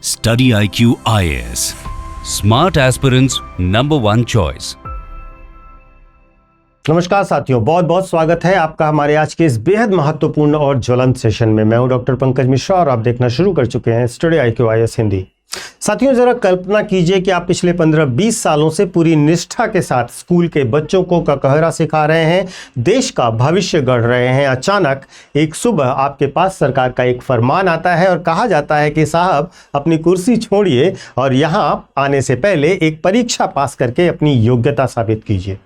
Study IQ IAS. Smart aspirants #1 choice. नमस्कार साथियों, बहुत बहुत स्वागत है आपका हमारे आज के इस बेहद महत्वपूर्ण और ज्वलंत सेशन में। मैं हूं डॉक्टर पंकज मिश्रा और आप देखना शुरू कर चुके हैं स्टडी IQ IAS हिंदी। साथियों, जरा कल्पना कीजिए कि आप पिछले 15-20 सालों से पूरी निष्ठा के साथ स्कूल के बच्चों को कहरा सिखा रहे हैं, देश का भविष्य गढ़ रहे हैं। अचानक एक सुबह आपके पास सरकार का एक फरमान आता है और कहा जाता है कि साहब अपनी कुर्सी छोड़िए और यहाँ आने से पहले एक परीक्षा पास करके अपनी योग्यता साबित कीजिए।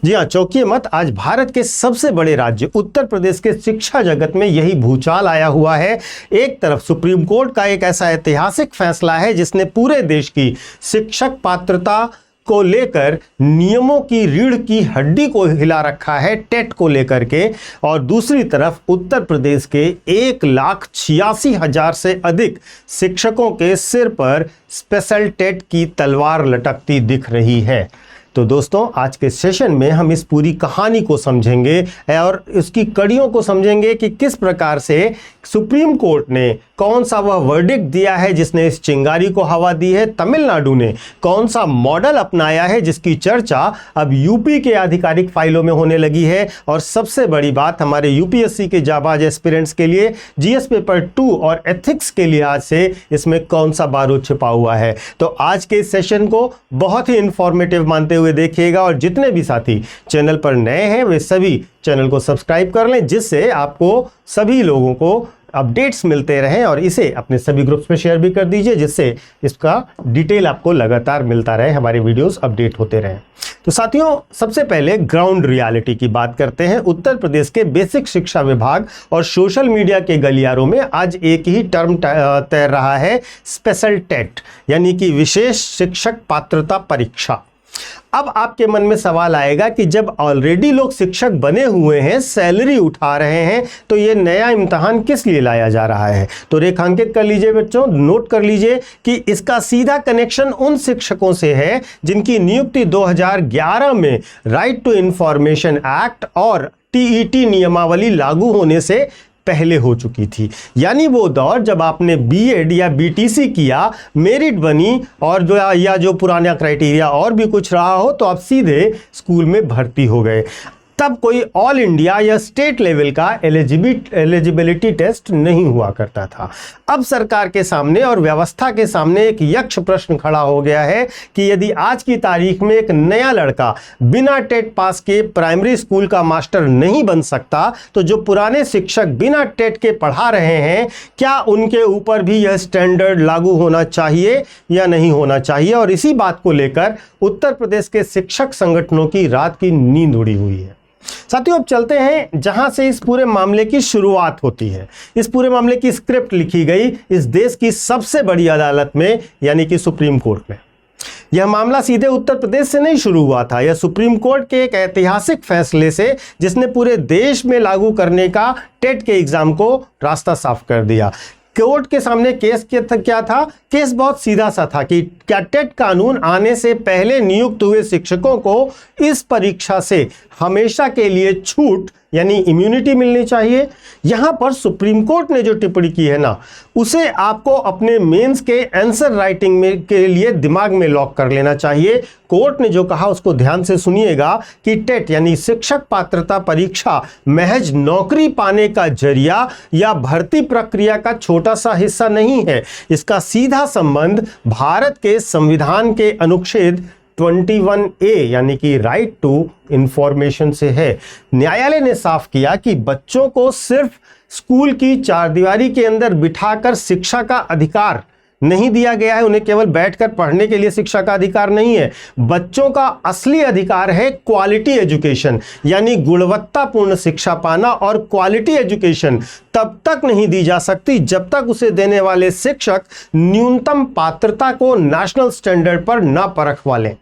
जी हाँ, चौंकिए मत, आज भारत के सबसे बड़े राज्य उत्तर प्रदेश के शिक्षा जगत में यही भूचाल आया हुआ है। एक तरफ सुप्रीम कोर्ट का एक ऐसा ऐतिहासिक फैसला है जिसने पूरे देश की शिक्षक पात्रता को लेकर नियमों की रीढ़ की हड्डी को हिला रखा है, टेट को लेकर के। और दूसरी तरफ उत्तर प्रदेश के 1,86,000 से अधिक शिक्षकों के सिर पर स्पेशल टेट की तलवार लटकती दिख रही है। तो दोस्तों, आज के सेशन में हम इस पूरी कहानी को समझेंगे और उसकी कड़ियों को समझेंगे कि किस प्रकार से सुप्रीम कोर्ट ने कौन सा वह वर्डिक्ट दिया है जिसने इस चिंगारी को हवा दी है, तमिलनाडु ने कौन सा मॉडल अपनाया है जिसकी चर्चा अब यूपी के आधिकारिक फाइलों में होने लगी है, और सबसे बड़ी बात हमारे यूपीएससी के जाबाज एस्पिरेंट्स के लिए जीएस पेपर 2 और एथिक्स के लिहाज से इसमें कौन सा बारूद छिपा हुआ है। तो आज के सेशन को बहुत ही इंफॉर्मेटिव मानते हुए देखिएगा, और जितने भी साथी चैनल पर नए हैं वे सभी चैनल को सब्सक्राइब कर लें, जिससे आपको सभी लोगों को अपडेट्स मिलते रहें, और इसे अपने सभी ग्रुप्स में शेयर भी कर दीजिए जिससे इसका डिटेल आपको लगातार मिलता रहे, हमारे वीडियोस अपडेट होते रहें। तो साथियों, सबसे पहले ग्राउंड रियलिटी की बात करते हैं। उत्तर प्रदेश के बेसिक शिक्षा विभाग और सोशल मीडिया के गलियारों में आज एक ही टर्म तैर रहा है, स्पेशल टेट, यानी कि विशेष शिक्षक पात्रता परीक्षा। अब आपके मन में सवाल आएगा कि जब ऑलरेडी लोग शिक्षक बने हुए हैं, सैलरी उठा रहे हैं, तो ये नया इम्तहान किस लिए लाया जा रहा है। तो रेखांकित कर लीजिए बच्चों, नोट कर लीजिए कि इसका सीधा कनेक्शन उन शिक्षकों से है जिनकी नियुक्ति 2011 में राइट टू इंफॉर्मेशन एक्ट और टीईटी नियमावली लागू होने से पहले हो चुकी थी। यानी वो दौर जब आपने बीएड या बीटीसी किया, मेरिट बनी और जो पुराना क्राइटेरिया और भी कुछ रहा हो, तो आप सीधे स्कूल में भर्ती हो गए। तब कोई ऑल इंडिया या स्टेट लेवल का एलिजिबिलिटी टेस्ट नहीं हुआ करता था। अब सरकार के सामने और व्यवस्था के सामने एक यक्ष प्रश्न खड़ा हो गया है कि यदि आज की तारीख में एक नया लड़का बिना टेट पास के प्राइमरी स्कूल का मास्टर नहीं बन सकता, तो जो पुराने शिक्षक बिना टेट के पढ़ा रहे हैं, क्या उनके ऊपर भी यह स्टैंडर्ड लागू होना चाहिए या नहीं होना चाहिए। और इसी बात को लेकर उत्तर प्रदेश के शिक्षक संगठनों की रात की नींद उड़ी हुई है। साथियों, अब चलते हैं जहां से इस पूरे मामले की शुरुआत होती है। इस पूरे मामले की स्क्रिप्ट लिखी गई इस देश की सबसे बड़ी अदालत में, यानी कि सुप्रीम कोर्ट में। यह मामला सीधे उत्तर प्रदेश से नहीं शुरू हुआ था, यह सुप्रीम कोर्ट के एक ऐतिहासिक फैसले से, जिसने पूरे देश में लागू करने का टेट के एग्जाम को रास्ता साफ कर दिया। कोर्ट के सामने केस क्या था? केस बहुत सीधा सा था कि क्या टेट कानून आने से पहले नियुक्त हुए शिक्षकों को इस परीक्षा से हमेशा के लिए छूट यानी इम्यूनिटी मिलनी चाहिए। यहां पर सुप्रीम कोर्ट ने जो टिप्पणी की है ना, उसे आपको अपने मेंस के आंसर राइटिंग में के लिए दिमाग में लॉक कर लेना चाहिए। कोर्ट ने जो कहा उसको ध्यान से सुनिएगा कि टेट यानी शिक्षक पात्रता परीक्षा महज नौकरी पाने का जरिया या भर्ती प्रक्रिया का छोटा सा हिस्सा नहीं है। इसका सीधा संबंध भारत के संविधान के अनुच्छेद 21A यानी कि राइट टू इंफॉर्मेशन से है। न्यायालय ने साफ किया कि बच्चों को सिर्फ स्कूल की चारदीवारी के अंदर बिठाकर शिक्षा का अधिकार नहीं दिया गया है, उन्हें केवल बैठकर पढ़ने के लिए शिक्षा का अधिकार नहीं है। बच्चों का असली अधिकार है क्वालिटी एजुकेशन, यानी गुणवत्तापूर्ण शिक्षा पाना, और क्वालिटी एजुकेशन तब तक नहीं दी जा सकती जब तक उसे देने वाले शिक्षक न्यूनतम पात्रता को नेशनल स्टैंडर्ड पर न परखवा लें।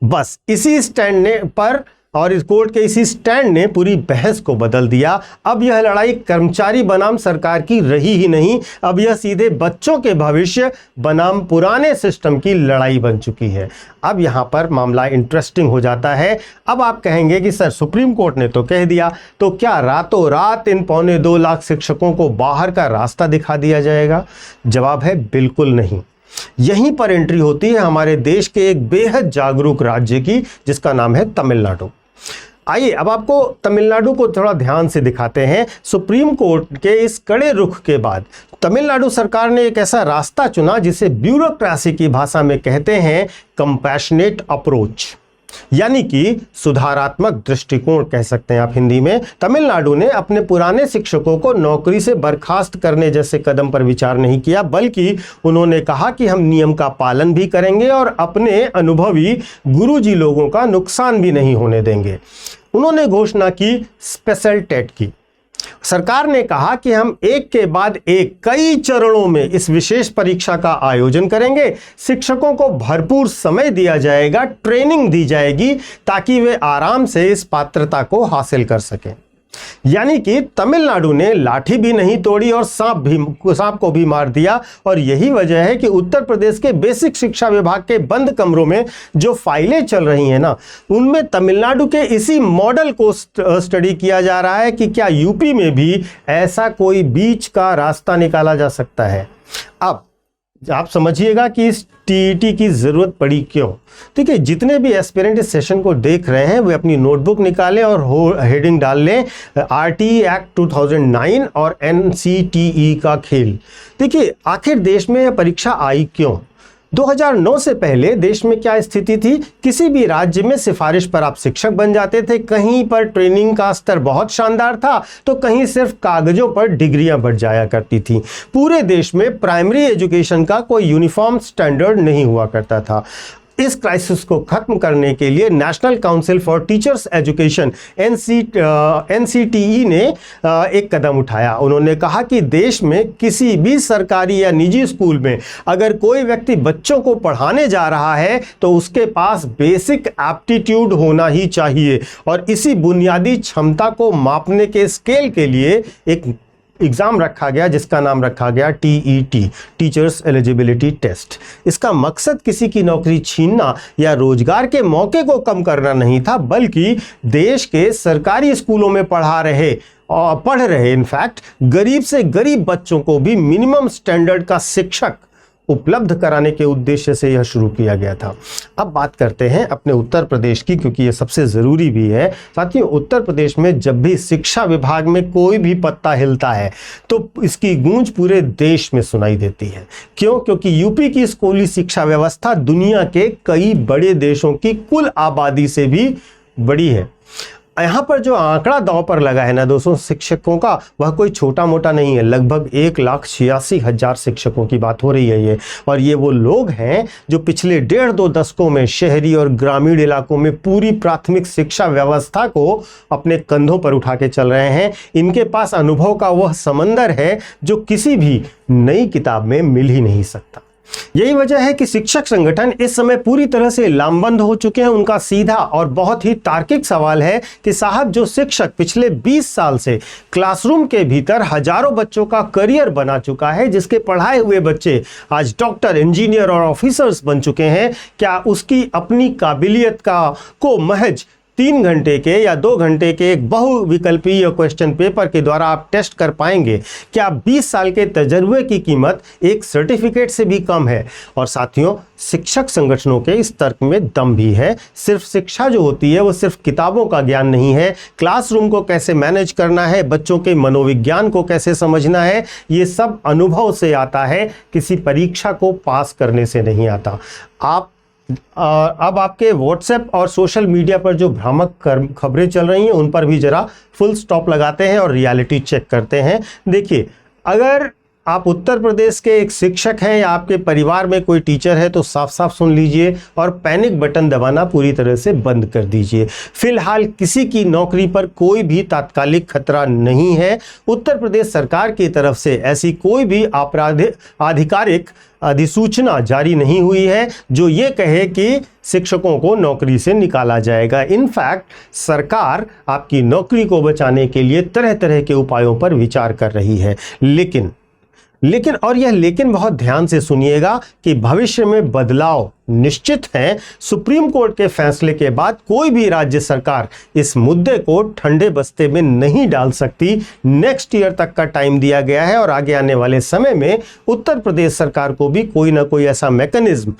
बस इसी स्टैंड पर और इस कोर्ट के इसी स्टैंड ने पूरी बहस को बदल दिया। अब यह लड़ाई कर्मचारी बनाम सरकार की रही ही नहीं, अब यह सीधे बच्चों के भविष्य बनाम पुराने सिस्टम की लड़ाई बन चुकी है। अब यहां पर मामला इंटरेस्टिंग हो जाता है। अब आप कहेंगे कि सर सुप्रीम कोर्ट ने तो कह दिया, तो क्या रातों रात इन 2.25 लाख शिक्षकों को बाहर का रास्ता दिखा दिया जाएगा? जवाब है बिल्कुल नहीं। यहीं पर एंट्री होती है हमारे देश के एक बेहद जागरूक राज्य की, जिसका नाम है तमिलनाडु। आइए अब आपको तमिलनाडु को थोड़ा ध्यान से दिखाते हैं। सुप्रीम कोर्ट के इस कड़े रुख के बाद तमिलनाडु सरकार ने एक ऐसा रास्ता चुना जिसे ब्यूरोक्रेसी की भाषा में कहते हैं कंपैशनेट अप्रोच, यानी कि सुधारात्मक दृष्टिकोण कह सकते हैं आप हिंदी में। तमिलनाडु ने अपने पुराने शिक्षकों को नौकरी से बर्खास्त करने जैसे कदम पर विचार नहीं किया, बल्कि उन्होंने कहा कि हम नियम का पालन भी करेंगे और अपने अनुभवी गुरुजी लोगों का नुकसान भी नहीं होने देंगे। उन्होंने घोषणा की स्पेशल टेट की। सरकार ने कहा कि हम एक के बाद एक कई चरणों में इस विशेष परीक्षा का आयोजन करेंगे। शिक्षकों को भरपूर समय दिया जाएगा, ट्रेनिंग दी जाएगी ताकि वे आराम से इस पात्रता को हासिल कर सकें। यानी कि तमिलनाडु ने लाठी भी नहीं तोड़ी और सांप को भी मार दिया। और यही वजह है कि उत्तर प्रदेश के बेसिक शिक्षा विभाग के बंद कमरों में जो फाइलें चल रही हैं ना, उनमें तमिलनाडु के इसी मॉडल को स्टडी किया जा रहा है कि क्या यूपी में भी ऐसा कोई बीच का रास्ता निकाला जा सकता है। अब आप समझिएगा कि इस टीईटी की जरूरत पड़ी क्यों। ठीक है, जितने भी एस्पिरेंट इस सेशन को देख रहे हैं वे अपनी नोटबुक निकालें और हेडिंग डाल लें आरटीई एक्ट 2009 और एनसीटीई का खेल। देखिए आखिर देश में यह परीक्षा आई क्यों। 2009 से पहले देश में क्या स्थिति थी, किसी भी राज्य में सिफारिश पर आप शिक्षक बन जाते थे। कहीं पर ट्रेनिंग का स्तर बहुत शानदार था तो कहीं सिर्फ कागजों पर डिग्रियां बढ़ जाया करती थी। पूरे देश में प्राइमरी एजुकेशन का कोई यूनिफॉर्म स्टैंडर्ड नहीं हुआ करता था। इस क्राइसिस को खत्म करने के लिए national council for teachers education NCTE ने एक कदम उठाया। उन्होंने कहा कि देश में किसी भी सरकारी या निजी स्कूल में अगर कोई व्यक्ति बच्चों को पढ़ाने जा रहा है तो उसके पास बेसिक एप्टीट्यूड होना ही चाहिए। और इसी बुनियादी क्षमता को मापने के स्केल के लिए एक एग्जाम रखा गया जिसका नाम रखा गया टीईटी, टीचर्स एलिजिबिलिटी टेस्ट। इसका मकसद किसी की नौकरी छीनना या रोजगार के मौके को कम करना नहीं था, बल्कि देश के सरकारी स्कूलों में पढ़ रहे इनफैक्ट गरीब से गरीब बच्चों को भी मिनिमम स्टैंडर्ड का शिक्षक उपलब्ध कराने के उद्देश्य से यह शुरू किया गया था। अब बात करते हैं अपने उत्तर प्रदेश की, क्योंकि यह सबसे ज़रूरी भी है। साथियों, उत्तर प्रदेश में जब भी शिक्षा विभाग में कोई भी पत्ता हिलता है तो इसकी गूंज पूरे देश में सुनाई देती है। क्यों? क्योंकि यूपी की स्कूली शिक्षा व्यवस्था दुनिया के कई बड़े देशों की कुल आबादी से भी बड़ी है। यहाँ पर जो आंकड़ा दांव पर लगा है ना दोस्तों शिक्षकों का, वह कोई छोटा मोटा नहीं है। लगभग 1,86,000 शिक्षकों की बात हो रही है ये। और ये वो लोग हैं जो पिछले 1.5-2 दशकों में शहरी और ग्रामीण इलाकों में पूरी प्राथमिक शिक्षा व्यवस्था को अपने कंधों पर उठा के चल रहे हैं। इनके पास अनुभव का वह समंदर है जो किसी भी नई किताब में मिल ही नहीं सकता। यही वजह है कि शिक्षक संगठन इस समय पूरी तरह से लामबंद हो चुके हैं। उनका सीधा और बहुत ही तार्किक सवाल है कि साहब, जो शिक्षक पिछले 20 साल से क्लासरूम के भीतर हजारों बच्चों का करियर बना चुका है, जिसके पढ़ाए हुए बच्चे आज डॉक्टर, इंजीनियर और ऑफिसर्स बन चुके हैं, क्या उसकी अपनी काबिलियत को महज 3 घंटे के या 2 घंटे के एक बहुविकल्पीय क्वेश्चन पेपर के द्वारा आप टेस्ट कर पाएंगे? क्या 20 साल के तजर्बे की कीमत एक सर्टिफिकेट से भी कम है? और साथियों, शिक्षक संगठनों के इस तर्क में दम भी है। सिर्फ शिक्षा जो होती है वो सिर्फ किताबों का ज्ञान नहीं है। क्लासरूम को कैसे मैनेज करना है, बच्चों के मनोविज्ञान को कैसे समझना है, ये सब अनुभव से आता है, किसी परीक्षा को पास करने से नहीं आता। अब आपके व्हाट्सएप और सोशल मीडिया पर जो भ्रामक खबरें चल रही हैं उन पर भी जरा फुल स्टॉप लगाते हैं और रियलिटी चेक करते हैं। देखिए, अगर आप उत्तर प्रदेश के एक शिक्षक हैं या आपके परिवार में कोई टीचर है तो साफ साफ सुन लीजिए और पैनिक बटन दबाना पूरी तरह से बंद कर दीजिए। फिलहाल किसी की नौकरी पर कोई भी तात्कालिक खतरा नहीं है। उत्तर प्रदेश सरकार की तरफ से ऐसी कोई भी आधिकारिक अधिसूचना जारी नहीं हुई है जो ये कहे कि शिक्षकों को नौकरी से निकाला जाएगा। इनफैक्ट सरकार आपकी नौकरी को बचाने के लिए तरह तरह के उपायों पर विचार कर रही है। लेकिन बहुत ध्यान से सुनिएगा कि भविष्य में बदलाव निश्चित है। सुप्रीम कोर्ट के फैसले के बाद कोई भी राज्य सरकार इस मुद्दे को ठंडे बस्ते में नहीं डाल सकती। नेक्स्ट ईयर तक का टाइम दिया गया है और आगे आने वाले समय में उत्तर प्रदेश सरकार को भी कोई ना कोई ऐसा मैकेनिज्म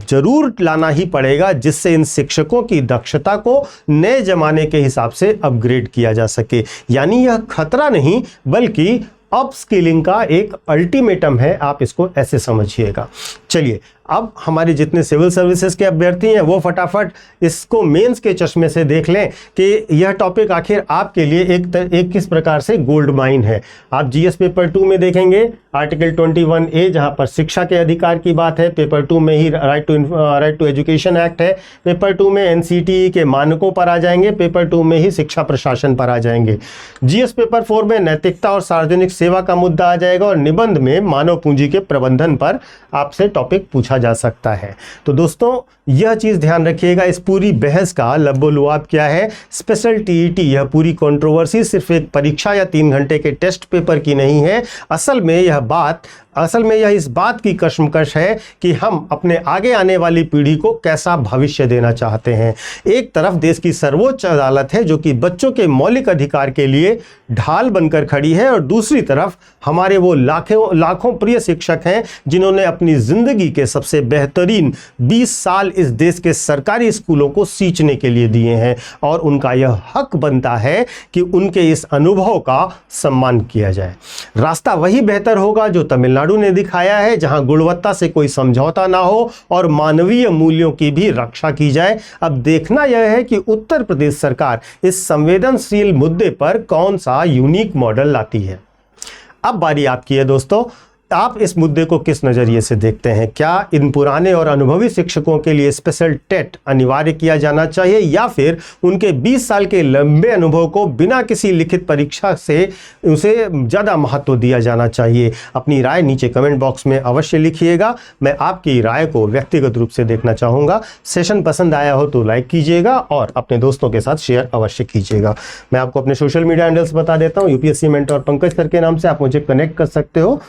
जरूर लाना ही पड़ेगा जिससे इन शिक्षकों की दक्षता को नए जमाने के हिसाब से अपग्रेड किया जा सके। यानी यह खतरा नहीं बल्कि अपस्किलिंग का एक अल्टीमेटम है, आप इसको ऐसे समझिएगा। चलिए अब हमारे जितने सिविल सर्विसेज के अभ्यर्थी हैं वो फटाफट इसको मेंस के चश्मे से देख लें कि यह टॉपिक आखिर आपके लिए एक किस प्रकार से गोल्ड माइन है। आप जीएस पेपर 2 में देखेंगे आर्टिकल 21A जहां पर शिक्षा के अधिकार की बात है। पेपर 2 में ही राइट टू एजुकेशन एक्ट है। पेपर 2 में NCTE के मानकों पर आ जाएंगे। पेपर 2 में ही शिक्षा प्रशासन पर आ जाएंगे। जीएस पेपर 4 में नैतिकता और सार्वजनिक सेवा का मुद्दा आ जाएगा और निबंध में मानव पूंजी के प्रबंधन पर आपसे टॉपिक पूछा जा सकता है। तो दोस्तों यह चीज ध्यान रखिएगा, इस पूरी बहस का लब्बो-लुआब क्या है। स्पेशल TET यह पूरी कंट्रोवर्सी सिर्फ एक परीक्षा या 3 घंटे के टेस्ट पेपर की नहीं है। असल में यह इस बात की कशमकश है कि हम अपने आगे आने वाली पीढ़ी को कैसा भविष्य देना चाहते हैं। एक तरफ देश की सर्वोच्च अदालत है जो कि बच्चों के मौलिक अधिकार के लिए ढाल बनकर खड़ी है और दूसरी तरफ हमारे वो लाखों प्रिय शिक्षक हैं जिन्होंने अपनी जिंदगी के सबसे बेहतरीन 20 साल इस देश के सरकारी स्कूलों को सींचने के लिए दिए हैं और उनका यह हक बनता है कि उनके इस अनुभव का सम्मान किया जाए। रास्ता वही बेहतर होगा जो तमिलनाडु ने दिखाया है, जहां गुणवत्ता से कोई समझौता ना हो और मानवीय मूल्यों की भी रक्षा की जाए। अब देखना यह है कि उत्तर प्रदेश सरकार इस संवेदनशील मुद्दे पर कौन सा यूनिक मॉडल लाती है। अब बारी आपकी है दोस्तों, आप इस मुद्दे को किस नज़रिए से देखते हैं? क्या इन पुराने और अनुभवी शिक्षकों के लिए स्पेशल टेट अनिवार्य किया जाना चाहिए या फिर उनके 20 साल के लंबे अनुभव को बिना किसी लिखित परीक्षा से उसे ज़्यादा महत्व दिया जाना चाहिए? अपनी राय नीचे कमेंट बॉक्स में अवश्य लिखिएगा। मैं आपकी राय को व्यक्तिगत रूप से देखना चाहूँगा। सेशन पसंद आया हो तो लाइक कीजिएगा और अपने दोस्तों के साथ शेयर अवश्य कीजिएगा। मैं आपको अपने सोशल मीडिया हैंडल्स बता देता हूँ। UPSC मेंटर पंकज सर के नाम से आप मुझे कनेक्ट कर सकते हो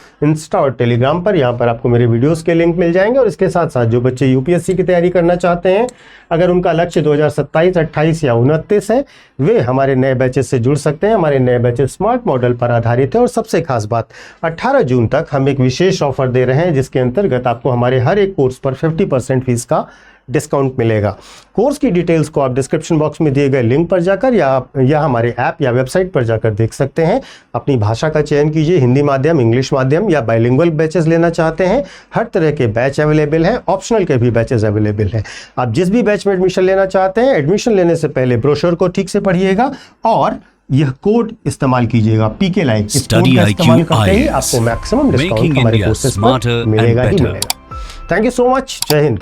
और टेलीग्राम पर। यहाँ पर आपको मेरे वीडियोस के लिंक मिल जाएंगे और इसके साथ साथ जो बच्चे UPSC की तैयारी करना चाहते हैं, अगर उनका लक्ष्य 2027, 28 या 29 है, वे हमारे नए बैचेस से जुड़ सकते हैं। हमारे नए बैचेस स्मार्ट मॉडल पर आधारित है और सबसे खास बात 18 जून तक हम एक विशेष ऑफर दे रहे हैं जिसके अंतर्गत आपको हमारे हर एक कोर्स पर 50% फीस का डिस्काउंट मिलेगा। कोर्स की डिटेल्स को आप डिस्क्रिप्शन बॉक्स में दिए गए लिंक पर जाकर या हमारे ऐप या वेबसाइट पर जाकर देख सकते हैं। अपनी भाषा का चयन कीजिए, हिंदी माध्यम, इंग्लिश माध्यम या बाइलिंगुअल बैचेस लेना चाहते हैं। हर तरह के बैच अवेलेबल हैं, ऑप्शनल के भी बैचेस अवेलेबल हैं। आप जिस भी बैच में एडमिशन लेना चाहते हैं, एडमिशन लेने से पहले ब्रोशर को ठीक से पढ़िएगा और यह कोड इस्तेमाल कीजिएगा, PK लाइक। इस कोड का इस्तेमाल करते ही आपको मैक्सिमम डिस्काउंट हमारे कोर्सेज पर मिलेगा ही मिलेगा। Thank you so much. जय हिंद।